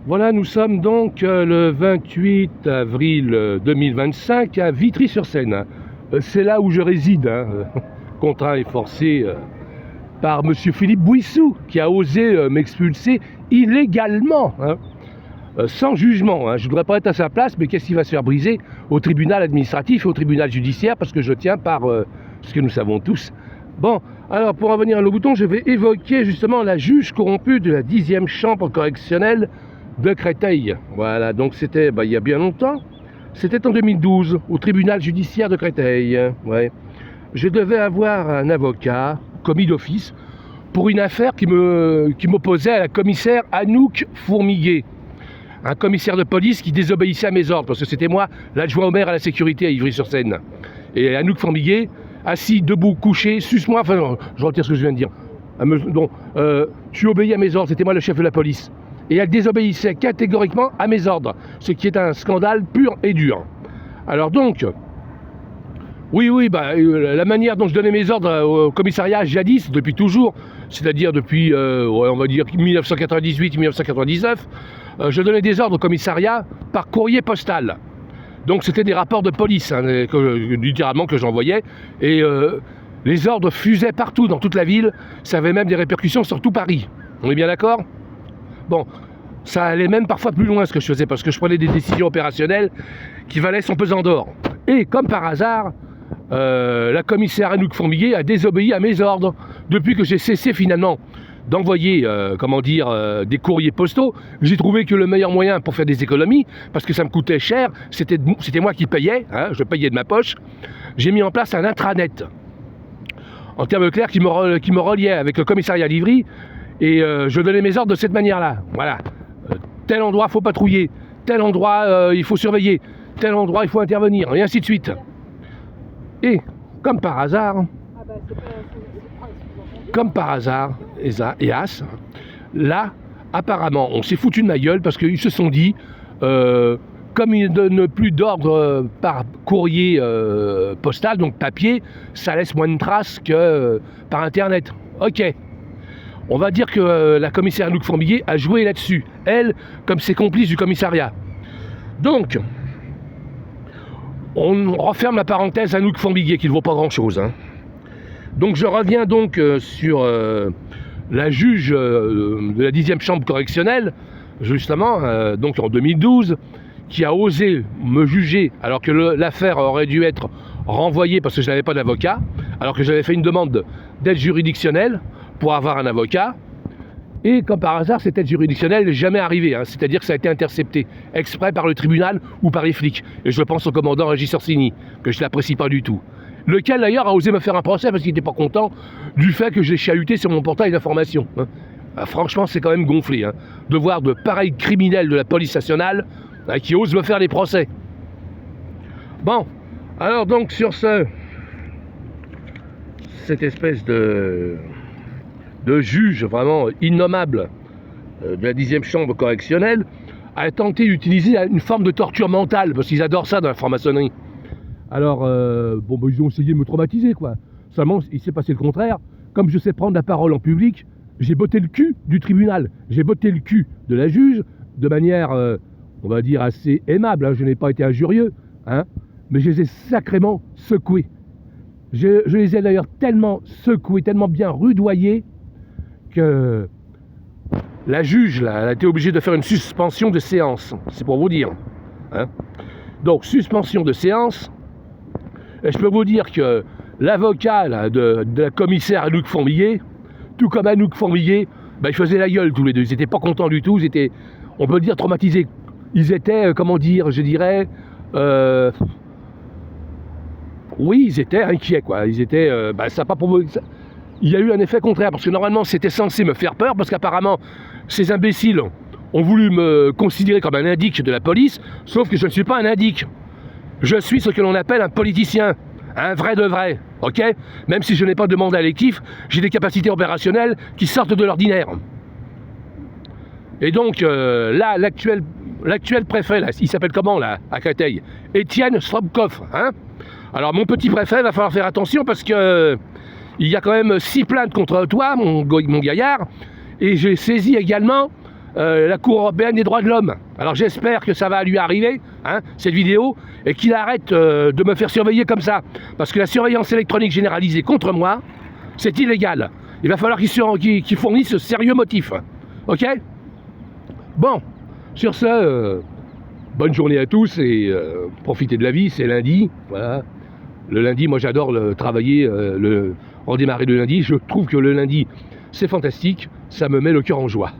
Voilà, nous sommes donc le 28 avril 2025 à Vitry-sur-Seine. C'est là où je réside, contraint et forcé par monsieur Philippe Bouissou, qui a osé m'expulser illégalement, sans jugement. Je ne voudrais pas être à sa place, mais qu'est-ce qui va se faire briser au tribunal administratif et au tribunal judiciaire, parce que je tiens par ce que nous savons tous. Bon, alors pour en venir à nos boutons, je vais évoquer justement la juge corrompue de la 10e chambre correctionnelle de Créteil. Voilà, donc c'était il y a bien longtemps. C'était en 2012, au tribunal judiciaire de Créteil. Ouais. Je devais avoir un avocat, commis d'office, pour une affaire qui m'opposait à la commissaire Anouk Fourmiguet. Un commissaire de police qui désobéissait à mes ordres, parce que c'était moi l'adjoint au maire à la sécurité à Ivry-sur-Seine. Et Anouk Fourmiguet, assis, debout, couché, suce-moi, enfin, je retire ce que je viens de dire. Donc, tu obéis à mes ordres, c'était moi le chef de la police. Et elle désobéissait catégoriquement à mes ordres, ce qui est un scandale pur et dur. Alors donc, oui, la manière dont je donnais mes ordres au commissariat jadis, depuis toujours, c'est-à-dire depuis, on va dire 1998-1999, je donnais des ordres au commissariat par courrier postal. Donc c'était des rapports de police, littéralement, que j'envoyais, et les ordres fusaient partout dans toute la ville, ça avait même des répercussions sur tout Paris. On est bien d'accord ? Bon, ça allait même parfois plus loin ce que je faisais, parce que je prenais des décisions opérationnelles qui valaient son pesant d'or. Et comme par hasard, la commissaire Anouk Fourmiguet a désobéi à mes ordres, depuis que j'ai cessé finalement d'envoyer, des courriers postaux. J'ai trouvé que le meilleur moyen pour faire des économies, parce que ça me coûtait cher, c'était moi qui payais, je payais de ma poche. J'ai mis en place un intranet, en termes clairs, qui me reliait avec le commissariat d'Ivry, et je donnais mes ordres de cette manière-là. Voilà. Tel endroit, il faut patrouiller. Tel endroit, il faut surveiller. Tel endroit, il faut intervenir. Et ainsi de suite. Et, comme par hasard, là, apparemment, on s'est foutu de ma gueule parce qu'ils se sont dit, comme ils ne donnent plus d'ordre par courrier postal, donc papier, ça laisse moins de traces que par Internet. Ok. On va dire que la commissaire Anouk Fourmiguet a joué là-dessus, elle, comme ses complices du commissariat. Donc, on referme la parenthèse Anouk Fourmiguet, qui ne vaut pas grand-chose. Donc je reviens donc sur la juge de la 10e chambre correctionnelle, justement, donc en 2012, qui a osé me juger, alors que l'affaire aurait dû être renvoyée parce que je n'avais pas d'avocat, alors que j'avais fait une demande d'aide juridictionnelle pour avoir un avocat, et comme par hasard, cette aide juridictionnelle n'est jamais arrivée, c'est-à-dire que ça a été intercepté exprès par le tribunal ou par les flics. Et je pense au commandant Régis Orsini, que je n'apprécie pas du tout. Lequel d'ailleurs a osé me faire un procès parce qu'il n'était pas content du fait que je l'ai chahuté sur mon portail d'information. Franchement, c'est quand même gonflé, de voir de pareils criminels de la police nationale qui osent me faire des procès. Bon, alors donc sur cette espèce de juge vraiment innommable de la 10e chambre correctionnelle a tenté d'utiliser une forme de torture mentale, parce qu'ils adorent ça dans la franc-maçonnerie. Alors, ils ont essayé de me traumatiser, quoi. Seulement, il s'est passé le contraire. Comme je sais prendre la parole en public, j'ai botté le cul du tribunal. J'ai botté le cul de la juge, de manière, on va dire, assez aimable. Je n'ai pas été injurieux, mais je les ai sacrément secoués. Je les ai d'ailleurs tellement secoués, tellement bien rudoyés, que la juge, là, elle a été obligée de faire une suspension de séance. C'est pour vous dire. Donc, suspension de séance. Et je peux vous dire que l'avocat là, de la commissaire Anouk Fourmiguet, tout comme Anouk Fourmiguet, ils faisaient la gueule tous les deux. Ils n'étaient pas contents du tout. Ils étaient, on peut dire, traumatisés. Ils étaient, oui, ils étaient inquiets, quoi. Ils étaient, ça pas pour ça. Il y a eu un effet contraire, parce que normalement c'était censé me faire peur, parce qu'apparemment ces imbéciles ont voulu me considérer comme un indique de la police, sauf que je ne suis pas un indique. Je suis ce que l'on appelle un politicien, un vrai de vrai, ok ? Même si je n'ai pas de mandat électif, j'ai des capacités opérationnelles qui sortent de l'ordinaire. Et donc là, l'actuel préfet, là, il s'appelle comment là, à Créteil ? Étienne Stromkov, Alors mon petit préfet, va falloir faire attention parce que il y a quand même 6 plaintes contre toi, mon gaillard, et j'ai saisi également la Cour européenne des droits de l'homme. Alors j'espère que ça va lui arriver, hein, cette vidéo, et qu'il arrête de me faire surveiller comme ça. Parce que la surveillance électronique généralisée contre moi, c'est illégal. Il va falloir qu'il fournisse ce sérieux motif. Ok? Bon, sur ce, bonne journée à tous et profitez de la vie, c'est lundi. Voilà. Le lundi, moi j'adore travailler, redémarrer le lundi. Je trouve que le lundi, c'est fantastique, ça me met le cœur en joie.